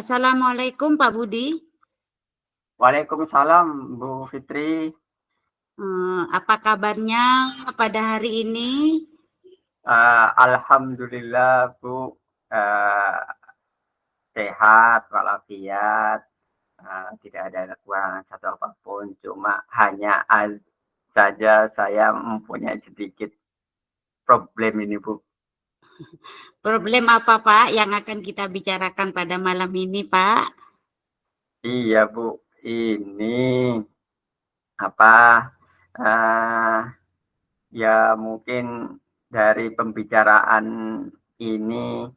Assalamualaikum Pak Budi. Waalaikumsalam Bu Fitri. Apa kabarnya pada hari ini? Alhamdulillah Bu, sehat walafiat, tidak ada kekurangan satu apapun, cuma hanya saja saya mempunyai sedikit problem ini Bu. Problem apa Pak yang akan kita bicarakan pada malam ini Pak? Iya Bu, ini apa ya mungkin dari pembicaraan ini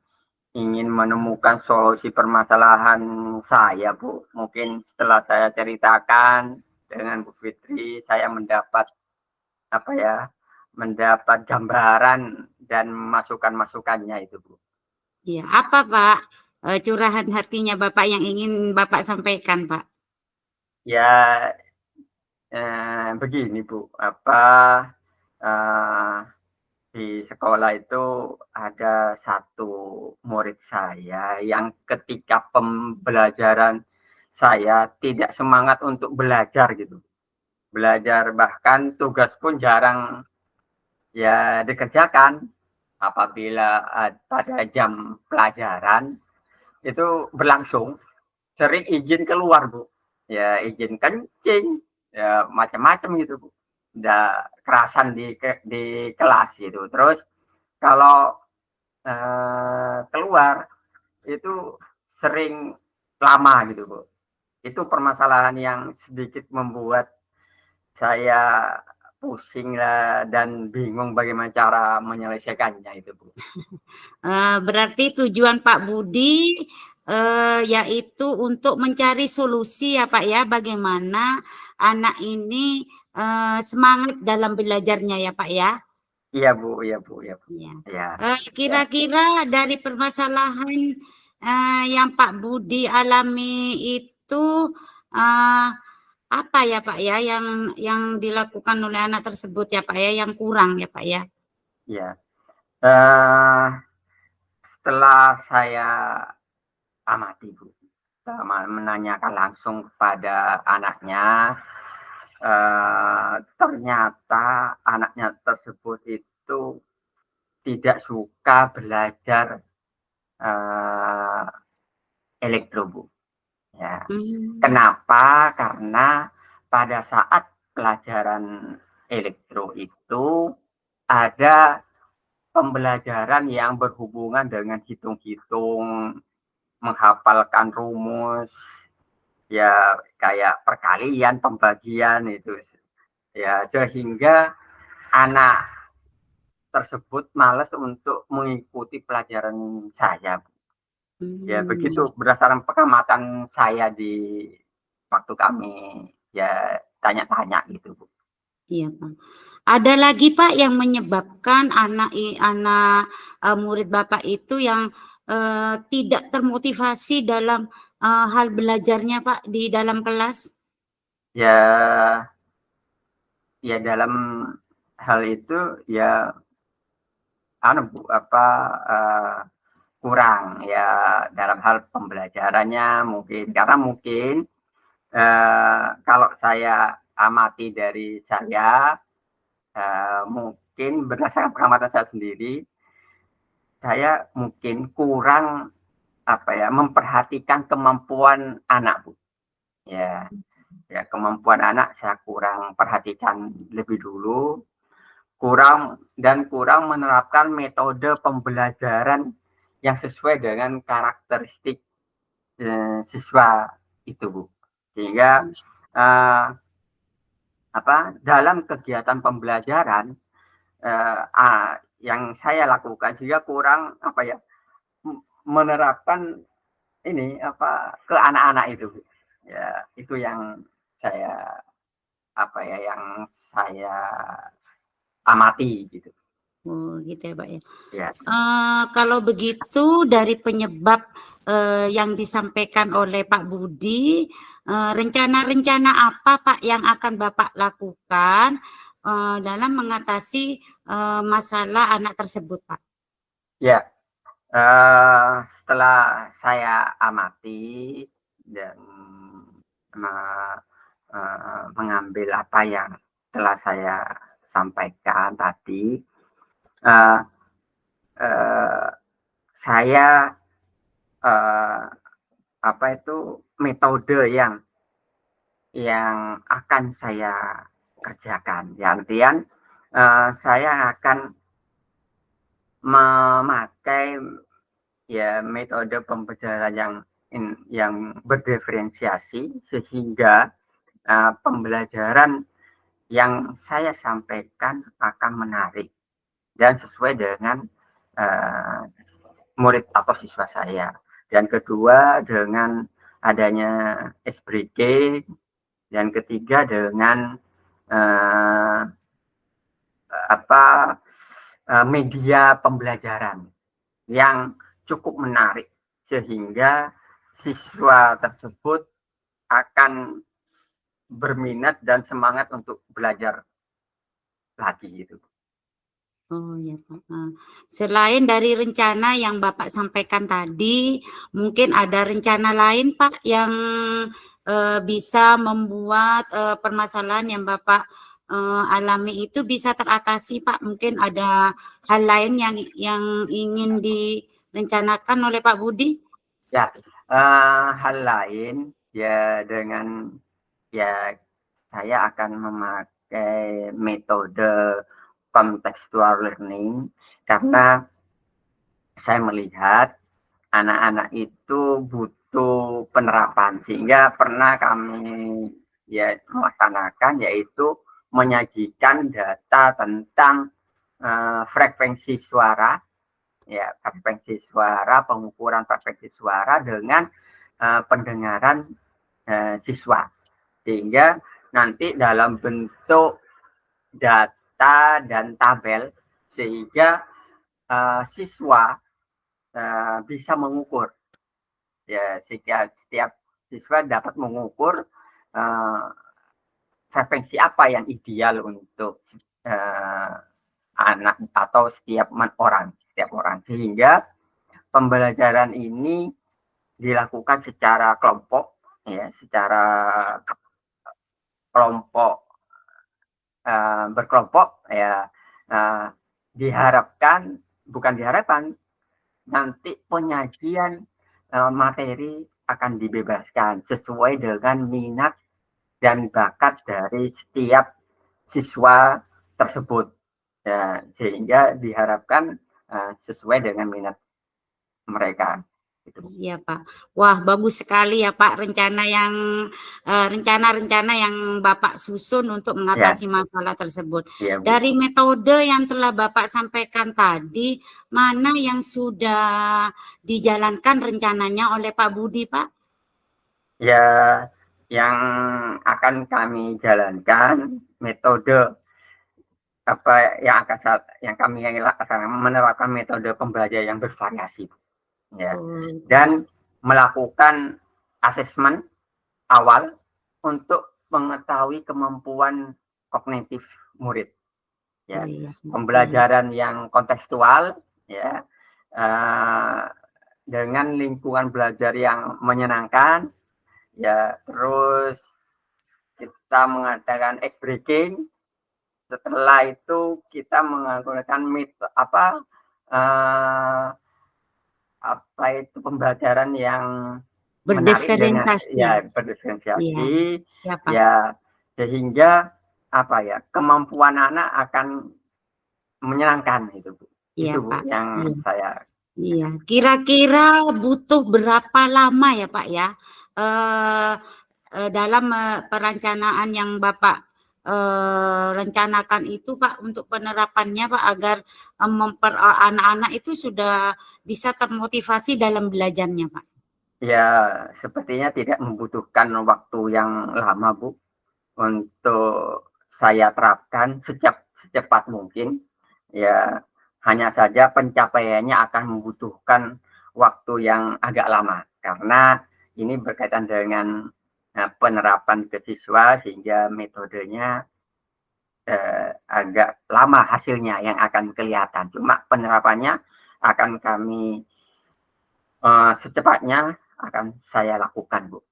ingin menemukan solusi permasalahan saya, Bu. Mungkin setelah saya ceritakan dengan Bu Fitri, saya mendapat mendapat gambaran dan masukan-masukannya itu, Bu. Ya, apa Pak curahan hatinya Bapak yang ingin Bapak sampaikan, Pak? Ya, begini, Bu. Di sekolah itu ada satu murid saya yang ketika pembelajaran saya tidak semangat untuk belajar gitu. Belajar bahkan tugas pun jarang ya dikerjakan. Apabila pada jam pelajaran itu berlangsung, sering izin keluar Bu. Ya izin kencing, ya macam-macam gitu Bu. Udah kerasan di kelas gitu. Terus kalau keluar itu sering lama gitu Bu. Itu permasalahan yang sedikit membuat saya pusing lah dan bingung bagaimana cara menyelesaikannya itu Bu. Berarti tujuan Pak Budi yaitu untuk mencari solusi ya Pak ya, bagaimana anak ini semangat dalam belajarnya ya Pak ya. Iya Bu, iya Bu, iya Bu. Ya. Ya. Kira-kira dari permasalahan yang Pak Budi alami itu apa ya Pak ya yang dilakukan oleh anak tersebut ya Pak ya, yang kurang ya Pak ya? Ya. Setelah saya amati Bu, menanyakan langsung kepada anaknya, ternyata anaknya tersebut itu tidak suka belajar elektro Bu. Ya. Kenapa? Karena pada saat pelajaran elektro itu ada pembelajaran yang berhubungan dengan hitung-hitung, menghafalkan rumus, ya kayak perkalian, pembagian itu. Ya, sehingga anak tersebut malas untuk mengikuti pelajaran saya. Ya, begitu berdasarkan pengamatan saya di waktu kami ya tanya-tanya gitu, Bu. Iya, Pak. Ada lagi Pak yang menyebabkan anak murid Bapak itu yang tidak termotivasi dalam hal belajarnya Pak di dalam kelas? Ya dalam hal itu ya Bu, kurang ya dalam hal pembelajarannya mungkin karena mungkin kalau saya amati dari saya mungkin berdasarkan pengamatan saya sendiri, saya mungkin kurang memperhatikan kemampuan anak Bu. Ya kemampuan anak saya kurang perhatikan lebih dulu, kurang menerapkan metode pembelajaran yang sesuai dengan karakteristik siswa itu Bu. Sehingga dalam kegiatan pembelajaran yang saya lakukan juga kurang menerapkan ini ke anak-anak itu. Ya, itu yang saya yang saya amati gitu. Oh, gitu ya Pak ya. Ya. Kalau begitu dari penyebab yang disampaikan oleh Pak Budi, rencana-rencana apa Pak yang akan Bapak lakukan dalam mengatasi masalah anak tersebut Pak? Ya, Setelah saya amati dan mengambil apa yang telah saya sampaikan tadi, uh, uh, saya apa itu metode yang akan saya kerjakan. Ya, artian saya akan memakai ya metode pembelajaran yang berdiferensiasi sehingga pembelajaran yang saya sampaikan akan menarik dan sesuai dengan murid atau siswa saya. Dan kedua dengan adanya ice breaking, dan ketiga dengan media pembelajaran yang cukup menarik sehingga siswa tersebut akan berminat dan semangat untuk belajar lagi gitu. Oh ya Pak. Selain dari rencana yang Bapak sampaikan tadi, mungkin ada rencana lain Pak yang bisa membuat permasalahan yang Bapak alami itu bisa teratasi Pak. Mungkin ada hal lain yang ingin direncanakan oleh Pak Budi? Ya, hal lain ya dengan ya saya akan memakai metode contextual learning karena saya melihat anak-anak itu butuh penerapan sehingga pernah kami ya melaksanakan yaitu menyajikan data tentang frekuensi suara ya pengukuran frekuensi suara dengan pendengaran siswa sehingga nanti dalam bentuk data dan tabel sehingga siswa bisa mengukur ya setiap siswa dapat mengukur frekuensi apa yang ideal untuk anak atau setiap orang sehingga pembelajaran ini dilakukan secara kelompok ya secara kelompok berkelompok ya bukan diharapkan nanti penyajian materi akan dibebaskan sesuai dengan minat dan bakat dari setiap siswa tersebut ya, sehingga diharapkan sesuai dengan minat mereka. Iya Pak. Wah bagus sekali ya Pak rencana-rencana yang Bapak susun untuk mengatasi masalah tersebut. Ya, dari metode yang telah Bapak sampaikan tadi, mana yang sudah dijalankan rencananya oleh Pak Budi Pak? Ya, yang akan kami jalankan metode yang kami menerapkan metode pembelajaran yang bervariasi ya dan melakukan asesmen awal untuk mengetahui kemampuan kognitif murid ya pembelajaran yang kontekstual ya dengan lingkungan belajar yang menyenangkan ya terus kita mengadakan ice breaking. Setelah itu kita menggunakan pembelajaran yang berdiferensiasi. Berdiferensiasi ya sehingga kemampuan anak akan menyenangkan itu Bu. Iya, itu Bu, Pak. yang saya kira-kira butuh berapa lama ya Pak ya dalam perencanaan yang Bapak rencanakan itu Pak untuk penerapannya Pak agar anak-anak itu sudah bisa termotivasi dalam belajarnya Pak? Ya, sepertinya tidak membutuhkan waktu yang lama Bu untuk saya terapkan secepat mungkin. Ya, hanya saja pencapaiannya akan membutuhkan waktu yang agak lama karena ini berkaitan dengan penerapan ke siswa sehingga metodenya agak lama hasilnya yang akan kelihatan. Cuma penerapannya akan kami secepatnya akan saya lakukan, Bu.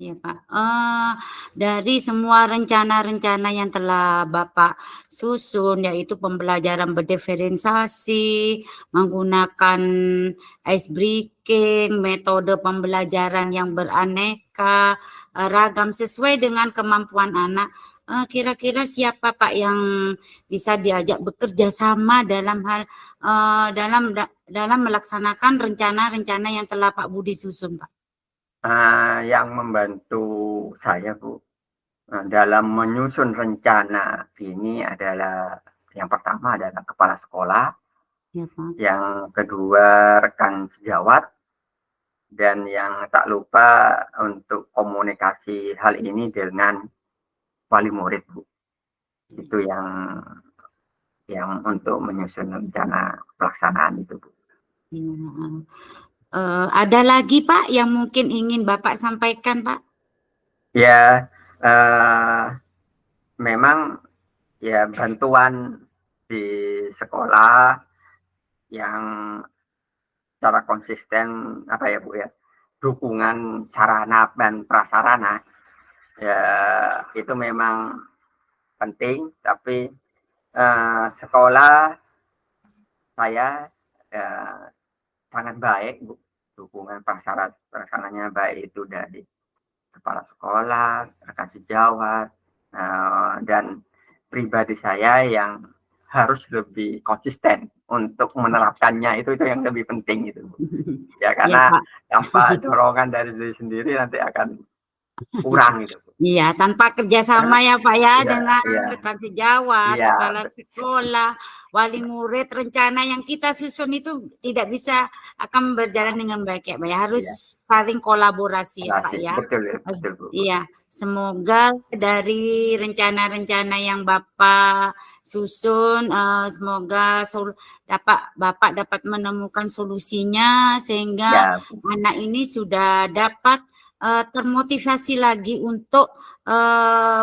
Ya Pak, dari semua rencana-rencana yang telah Bapak susun, yaitu pembelajaran berdiferensiasi, menggunakan ice breaking, metode pembelajaran yang beraneka, ragam sesuai dengan kemampuan anak, kira-kira siapa Pak yang bisa diajak bekerja sama dalam hal dalam melaksanakan rencana-rencana yang telah Pak Budi susun, Pak? Yang membantu saya, Bu, dalam menyusun rencana ini adalah yang pertama adalah kepala sekolah, Ya Pak. yang kedua rekan sejawat, dan yang tak lupa untuk komunikasi hal ini dengan wali murid, Bu. Itu yang untuk menyusun rencana pelaksanaan itu, Bu. Iya. Ada lagi Pak yang mungkin ingin Bapak sampaikan, Pak? Ya, memang ya bantuan di sekolah yang secara konsisten apa ya Bu ya, dukungan sarana dan prasarana ya itu memang penting, tapi sekolah saya sangat baik, Bu. Dukungan prasarananya baik itu dari kepala sekolah, rekan sejawat, dan pribadi saya yang harus lebih konsisten untuk menerapkannya, itu yang lebih penting itu, Bu. Ya Ya karena Pak. tanpa dorongan dari diri sendiri nanti akan kurang gitu, Bu. Iya, tanpa kerjasama ya Pak ya Iya, dengan iya, rekan sejawat, iya, kepala sekolah, wali murid, rencana yang kita susun itu tidak bisa akan berjalan dengan baik ya Pak ya. Harus iya, saling kolaborasi ya Pak klasik. ya. Betul, betul, Bu. Iya, semoga dari rencana-rencana yang Bapak susun, semoga Bapak dapat menemukan solusinya sehingga Ya, Bu. anak ini sudah dapat termotivasi lagi untuk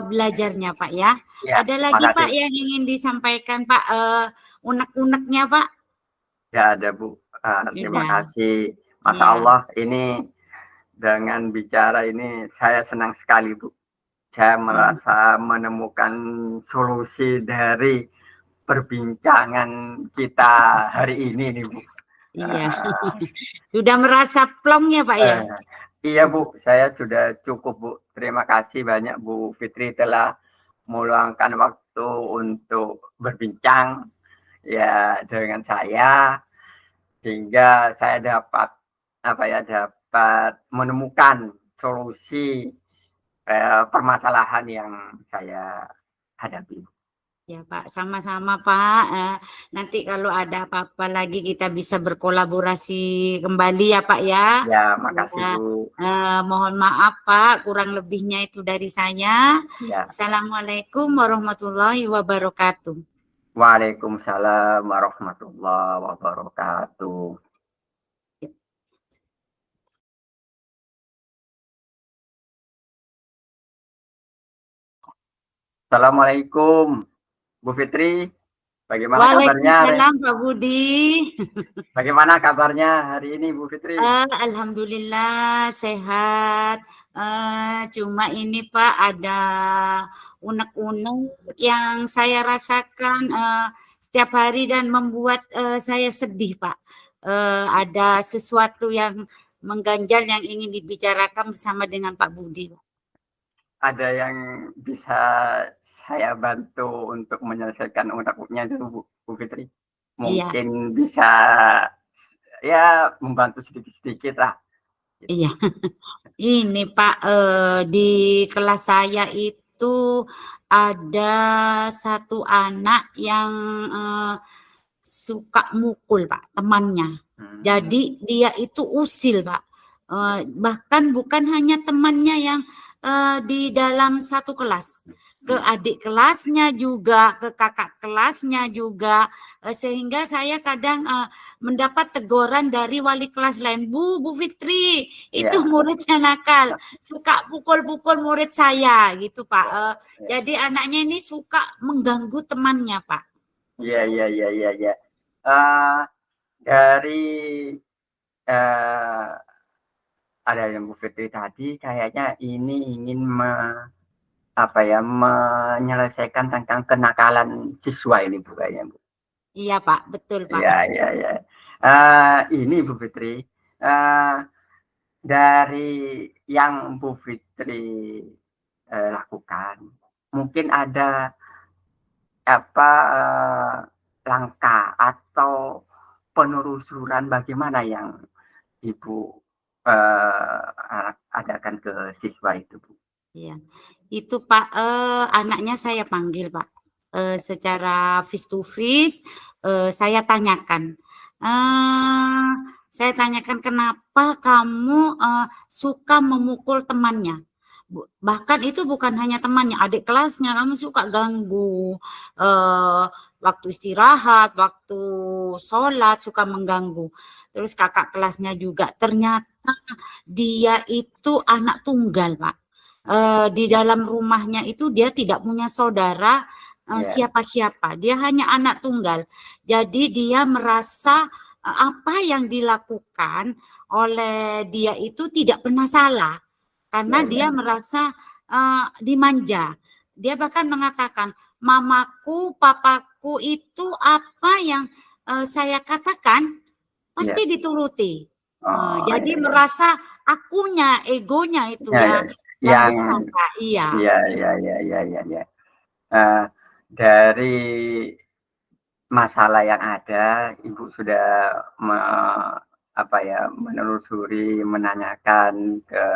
belajarnya Pak ya. Ya, Ada lagi Pak makasih. yang ingin disampaikan Pak, unek-uneknya Pak? Ya ada, Bu. Terima Sudah, kasih. Masya ya. Allah, ini dengan bicara ini saya senang sekali, Bu. Saya merasa menemukan solusi dari perbincangan kita hari ini nih, Bu. Iya. Sudah merasa plong ya Pak ya? Iya, Bu, saya sudah cukup, Bu. Terima kasih banyak Bu Fitri telah meluangkan waktu untuk berbincang ya dengan saya, sehingga saya dapat dapat menemukan solusi permasalahan yang saya hadapi. Ya Pak, sama-sama Pak. Nanti kalau ada apa-apa lagi kita bisa berkolaborasi kembali ya Pak ya. Ya, makasih Ya, Bu. mohon maaf Pak, kurang lebihnya itu dari saya. Ya. Assalamualaikum warahmatullahi wabarakatuh. Waalaikumsalam warahmatullahi wabarakatuh. Assalamualaikum Bu Fitri. Bagaimana kabarnya? Waalaikumsalam Pak Budi. Bagaimana kabarnya hari ini Bu Fitri? Alhamdulillah sehat. Cuma ini Pak ada unek-unek yang saya rasakan setiap hari dan membuat saya sedih Pak. Ada sesuatu yang mengganjal yang ingin dibicarakan bersama dengan Pak Budi. Ada yang bisa saya bantu untuk menyelesaikan unek-uneknya itu Bu Fitri? Iya. Mungkin bisa ya membantu sedikit-sedikit lah. Iya. Ini Pak, di kelas saya itu ada satu anak yang suka mukul Pak, temannya. Jadi dia itu usil Pak. Bahkan bukan hanya temannya yang di dalam satu kelas, ke adik kelasnya juga, ke kakak kelasnya juga, sehingga saya kadang mendapat teguran dari wali kelas lain, Bu Fitri, itu Ya. muridnya nakal, suka pukul-pukul murid saya, gitu Pak. Jadi anaknya ini suka mengganggu temannya Pak. Iya. Dari ada yang Bu Fitri tadi kayaknya ini ingin menyelesaikan tentang kenakalan siswa ini Bu kayaknya Bu. Iya Pak, betul Pak. Iya. Ini Bu Fitri, dari yang Bu Fitri lakukan, mungkin ada langkah atau penelusuran bagaimana yang Ibu adakan ke siswa itu Bu? Iya, itu Pak, anaknya saya panggil Pak, secara face to face, saya tanyakan, kenapa kamu suka memukul temannya? Bahkan itu bukan hanya temannya, adik kelasnya kamu suka ganggu, waktu istirahat, waktu sholat suka mengganggu. Terus kakak kelasnya juga, ternyata dia itu anak tunggal Pak. Di dalam rumahnya itu dia tidak punya saudara siapa-siapa, dia hanya anak tunggal. Jadi dia merasa apa yang dilakukan oleh dia itu tidak pernah salah, karena dia merasa dimanja. Dia bahkan mengatakan, mamaku, papaku itu apa yang saya katakan pasti dituruti. Jadi merasa akunya, egonya itu yang besar Pak. Iya. Iya. Dari masalah yang ada, Ibu sudah menelusuri, menanyakan ke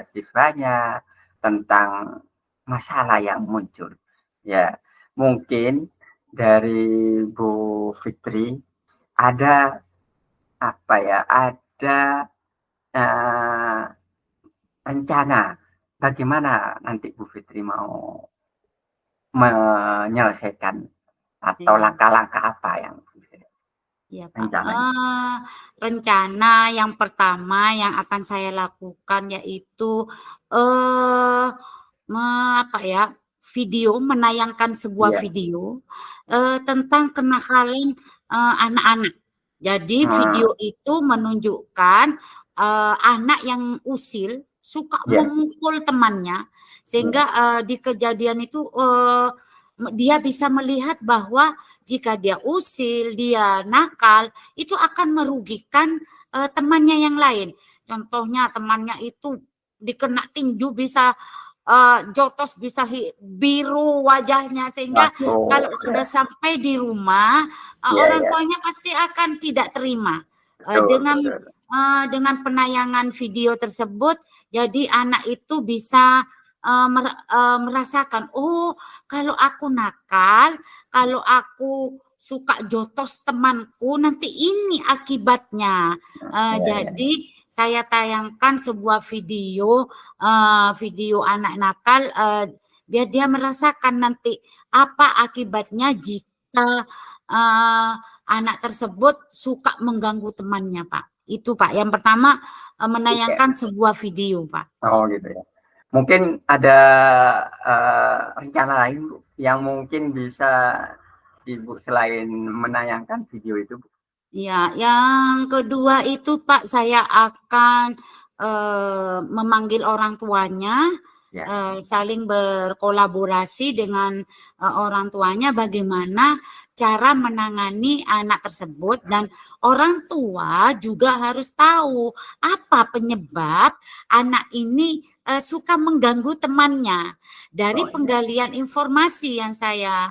siswanya tentang masalah yang muncul. Ya, mungkin dari Bu Fitri ada rencana bagaimana nanti Bu Fitri mau menyelesaikan atau langkah-langkah apa yang Iya Pak, rencana yang pertama yang akan saya lakukan yaitu menayangkan sebuah video tentang kenakalan anak-anak. Jadi video itu menunjukkan anak yang usil suka memukul temannya, sehingga di kejadian itu dia bisa melihat bahwa jika dia usil, dia nakal, itu akan merugikan temannya yang lain. Contohnya temannya itu dikena tinju bisa jotos, bisa biru wajahnya, sehingga kalau sudah sampai di rumah orang tuanya pasti akan tidak terima dengan penayangan video tersebut. Jadi anak itu bisa merasakan, oh kalau aku nakal, kalau aku suka jotos temanku, nanti ini akibatnya. Jadi saya tayangkan sebuah video anak nakal, biar dia merasakan nanti apa akibatnya jika anak tersebut suka mengganggu temannya Pak. Itu Pak, yang pertama menayangkan sebuah video Pak. Oh gitu ya. Mungkin ada rencana lain Bu, yang mungkin bisa Ibu selain menayangkan video itu Bu? Ya, yang kedua itu Pak, saya akan memanggil orang tuanya, saling berkolaborasi dengan orang tuanya bagaimana cara menangani anak tersebut, dan orang tua juga harus tahu apa penyebab anak ini suka mengganggu temannya. Dari penggalian informasi yang saya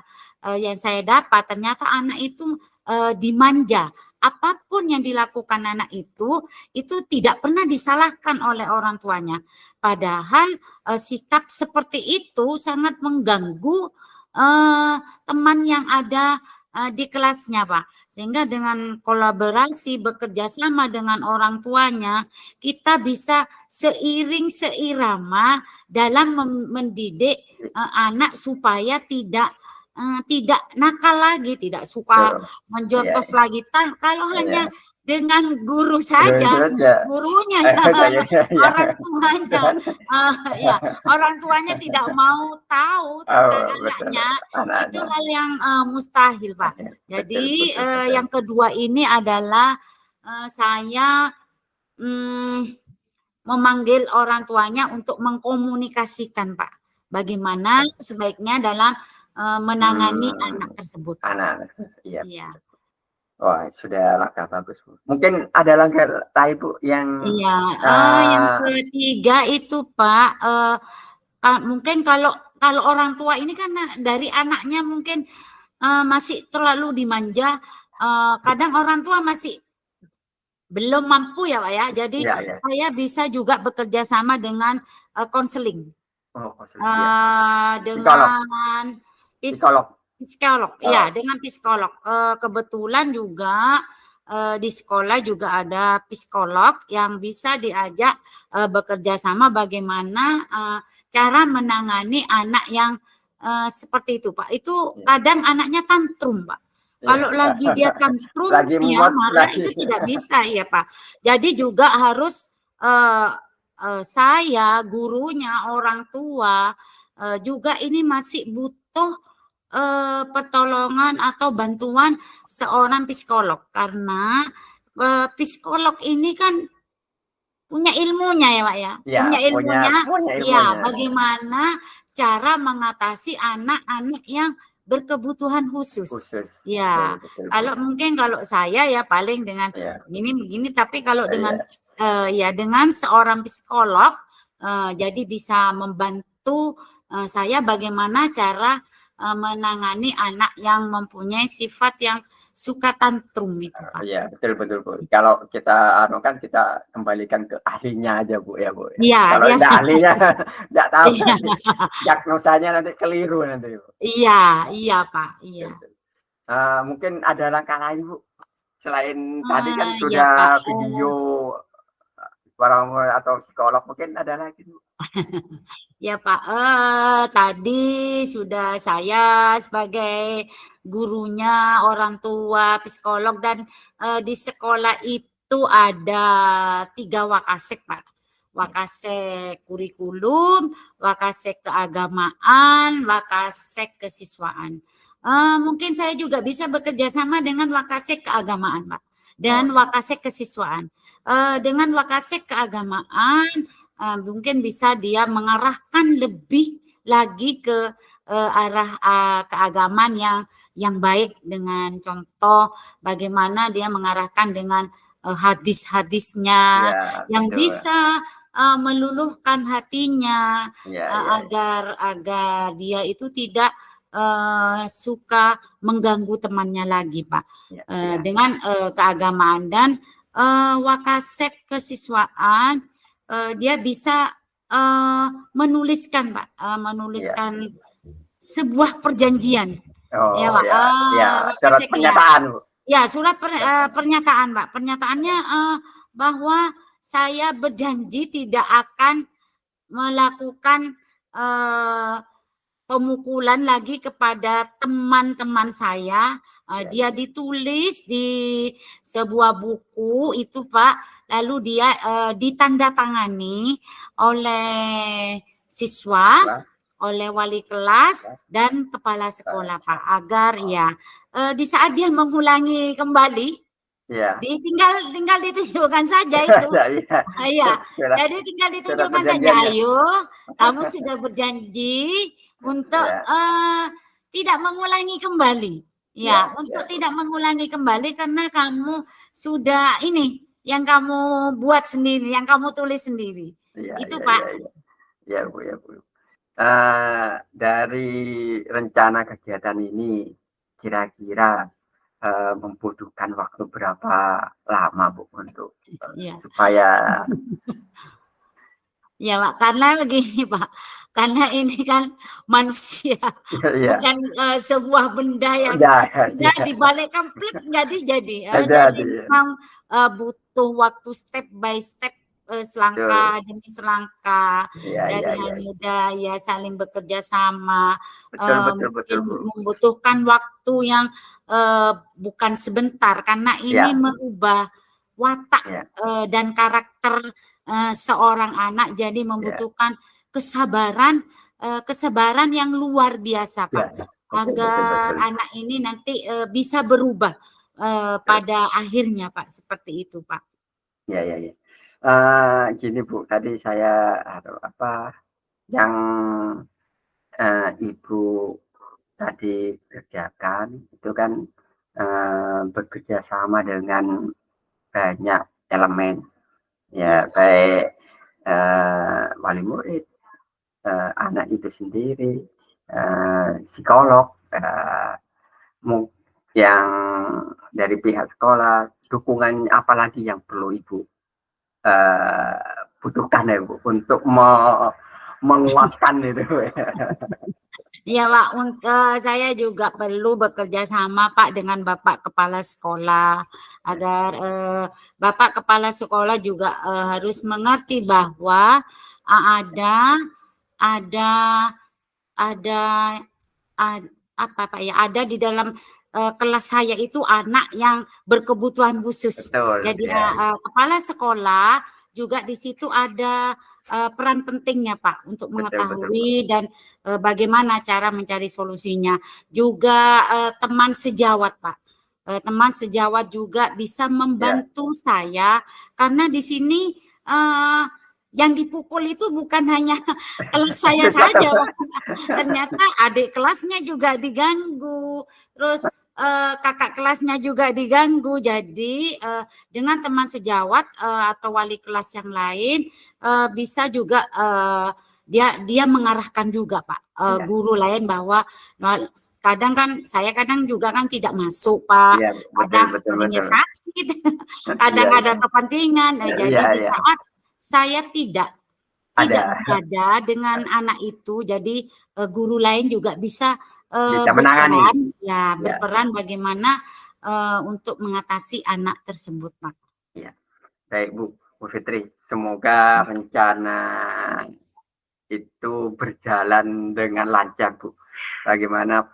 dapat, ternyata anak itu dimanja. Apapun yang dilakukan anak itu tidak pernah disalahkan oleh orang tuanya. Padahal sikap seperti itu sangat mengganggu teman yang ada di kelasnya Pak. Sehingga dengan kolaborasi, bekerja sama dengan orang tuanya, kita bisa seirama dalam mendidik anak supaya tidak nakal lagi, tidak suka menjotos lagi. Kalau hanya dengan guru saja, gurunya orang tuanya orang tuanya tidak mau tahu tentang anaknya, itu hal yang mustahil Pak. Jadi yang kedua ini adalah saya memanggil orang tuanya untuk mengkomunikasikan, Pak, bagaimana sebaiknya dalam menangani anak tersebut, Pak. Anak, iya. Iya. Wah, sudah langkah bagus, Bu. Mungkin ada langkah lain, Bu, yang Iya, yang ketiga itu, Pak, mungkin kalau orang tua ini kan dari anaknya mungkin masih terlalu dimanja, kadang orang tua masih belum mampu ya, Pak, ya. Jadi Iya, iya. saya bisa juga bekerja sama dengan konseling. Oh, konseling, iya. Dengan Psikolog. psikolog, Oh. iya, dengan psikolog. Kebetulan juga di sekolah juga ada psikolog yang bisa diajak bekerja sama bagaimana cara menangani anak yang seperti itu, Pak. Itu kadang anaknya tantrum, Pak. Kalau lagi dia tantrum, Lagi ya muat, marah lagi. itu tidak bisa, ya Pak. Jadi juga harus saya, gurunya, orang tua juga ini masih butuh pertolongan atau bantuan seorang psikolog karena psikolog ini kan punya ilmunya ya, Pak, ya. Ya, Punya ilmunya, punya ya, ilmunya. bagaimana cara mengatasi anak-anak yang berkebutuhan khusus. Ya, Betul, kalau mungkin kalau saya ya paling dengan begini, tapi kalau dengan ya dengan seorang psikolog jadi bisa membantu saya bagaimana cara menangani anak yang mempunyai sifat yang suka tantrum itu, Pak. Iya, betul, Bu. Kalau kita kan kita kembalikan ke ahlinya aja, Bu, ya, Bu. Iya, Kalau iya. tidak ahlinya tidak tahu Iya. diagnosanya nanti keliru nanti, Bu. Iya, Pak. Iya. Mungkin ada langkah lain, Bu. Selain tadi kan Iya, sudah Pak. video orang atau psikolog, mungkin ada lagi, Bu. Ya, Pak. Tadi sudah saya sebagai gurunya, orang tua, psikolog, dan di sekolah itu ada 3 wakasek, Pak. Wakasek kurikulum, wakasek keagamaan, wakasek kesiswaan. Mungkin saya juga bisa bekerja sama dengan wakasek keagamaan, Pak, dan wakasek kesiswaan. Dengan wakasek keagamaan mungkin bisa dia mengarahkan lebih lagi ke arah keagamaan yang baik dengan contoh bagaimana dia mengarahkan dengan hadis-hadisnya yang bisa meluluhkan hatinya agar dia itu tidak suka mengganggu temannya lagi, Pak. Dengan keagamaan dan wakasek kesiswaan dia bisa menuliskan, Pak, menuliskan sebuah perjanjian. Ya, Pak. Surat pernyataan, Bu. Ya, surat pernyataan, Pak. Pernyataannya bahwa saya berjanji tidak akan melakukan pemukulan lagi kepada teman-teman saya. Dia ditulis di sebuah buku itu, Pak. Lalu dia ditandatangani oleh siswa, oleh wali kelas dan kepala sekolah, Pak, agar di saat dia mengulangi kembali, tinggal ditunjukkan saja itu. Iya, jadi tinggal ditunjukkan saja. Ayo, kamu sudah berjanji untuk tidak mengulangi kembali. Ya, untuk tidak mengulangi kembali karena kamu sudah yang kamu buat sendiri, yang kamu tulis sendiri. Itu, Pak. Ya, Bu. Dari rencana kegiatan ini kira-kira membutuhkan waktu berapa lama, Bu, untuk supaya ya, Pak, karena begini, Pak, karena ini kan manusia, bukan sebuah benda yang dibalik komplit jadi. Jadi memang butuh waktu step by step, selangkah demi selangkah, dari yang mudah saling bekerja sama, mungkin membutuhkan waktu yang bukan sebentar karena ini merubah watak dan karakter seorang anak, jadi membutuhkan kesabaran yang luar biasa, Pak, agar anak ini nanti bisa berubah pada akhirnya Pak, seperti itu Pak. Ya, ya, ya. Gini Bu, tadi saya yang Ibu tadi kerjakan itu kan bekerja sama dengan banyak elemen, ya, baik wali murid, anak itu sendiri, psikolog, yang dari pihak sekolah, dukungan apalagi yang perlu Ibu butuhkan ya Bu untuk menguatkan itu. Ya Pak, saya juga perlu bekerja sama Pak dengan Bapak Kepala Sekolah agar Bapak Kepala Sekolah juga harus mengerti bahwa ada apa Pak ya, ada di dalam kelas saya itu anak yang berkebutuhan khusus. Betul, Jadi ya. kepala sekolah juga di situ ada peran pentingnya Pak untuk Betul, mengetahui dan bagaimana cara mencari solusinya. Juga teman sejawat Pak. Teman sejawat juga bisa Ya. membantu saya karena di sini yang dipukul itu bukan hanya kelas saya saja, ternyata adik kelasnya juga diganggu, terus kakak kelasnya juga diganggu. Jadi dengan teman sejawat atau wali kelas yang lain bisa juga dia mengarahkan juga Pak, Ya. guru lain bahwa kadang kan saya kadang juga kan tidak masuk Pak, Ya, kadang betul, adanya betul. sakit, kadang Ya, ada ya. kepentingan. Jadi Ya, di ya. saat saya tidak Ada. berada dengan anak itu, jadi guru lain juga bisa Bisa menangani. ya Ya. berperan bagaimana untuk mengatasi anak tersebut Pak. Ya. Baik Bu Fitri, semoga rencana itu berjalan dengan lancar Bu. Bagaimana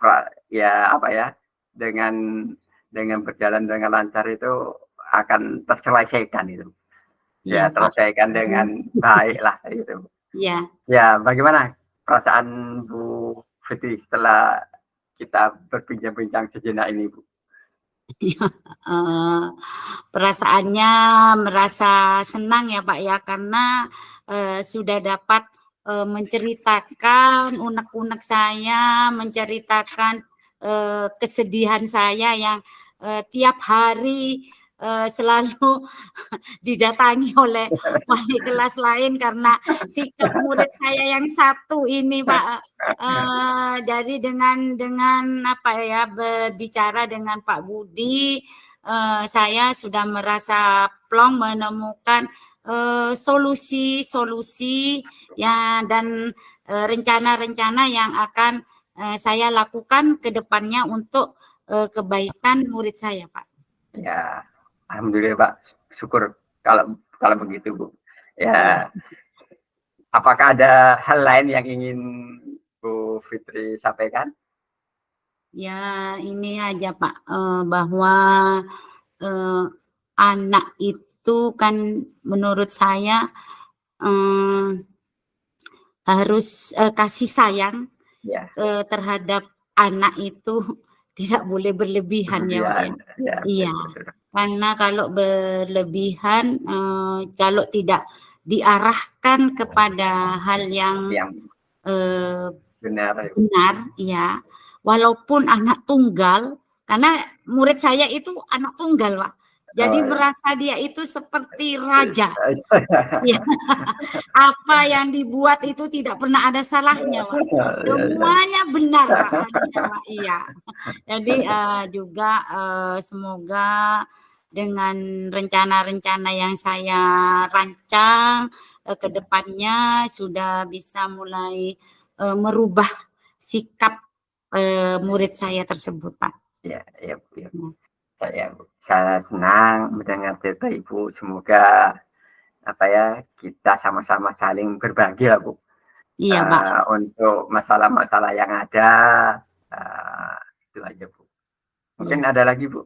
dengan berjalan dengan lancar itu akan terselesaikan itu. Iya Ya, Pak. terselesaikan dengan baik lah itu. Iya. Ya, bagaimana perasaan Bu Fitri setelah kita berbincang-bincang sejenak ini Bu? Perasaannya merasa senang ya Pak ya, karena sudah dapat menceritakan unek-unek saya, menceritakan kesedihan saya yang tiap hari selalu didatangi oleh wali kelas lain karena sikap murid saya yang satu ini Pak. Jadi dengan apa ya, berbicara dengan Pak Budi, saya sudah merasa plong menemukan solusi-solusi ya dan rencana-rencana yang akan saya lakukan ke depannya untuk kebaikan murid saya Pak. Ya, alhamdulillah Pak, syukur kalau begitu Bu. Ya, apakah ada hal lain yang ingin Bu Fitri sampaikan? Ya ini aja Pak, bahwa anak itu kan menurut saya harus kasih sayang Ya. terhadap anak itu tidak boleh berlebihan ya Pak ya. Ya, Iya, betul. karena kalau berlebihan kalau tidak diarahkan kepada hal yang benar ya, walaupun anak tunggal, karena murid saya itu anak tunggal Pak, jadi merasa dia itu seperti raja. Ya. Apa yang dibuat itu tidak pernah ada salahnya Pak, semuanya benar Pak, iya. Jadi juga semoga dengan rencana-rencana yang saya rancang ke depannya sudah bisa mulai merubah sikap murid saya tersebut Pak. Ya. Saya senang mendengar cerita Ibu. Semoga kita sama-sama saling berbagi lah Bu. Iya Pak. Untuk masalah-masalah yang ada, itu aja Bu. Mungkin ada lagi Bu?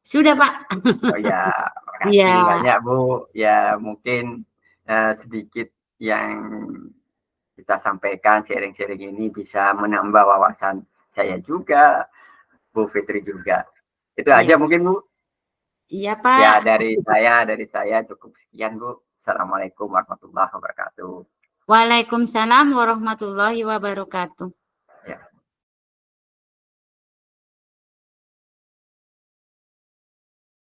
Sudah Pak. Oh ya, makasih banyak Bu. Ya mungkin sedikit yang kita sampaikan sharing-sharing ini bisa menambah wawasan saya juga, Bu Fitri juga. Itu aja Iya. mungkin, Bu. Iya, Ya, Pak. dari saya cukup sekian, Bu. Assalamualaikum warahmatullahi wabarakatuh. Waalaikumsalam warahmatullahi wabarakatuh.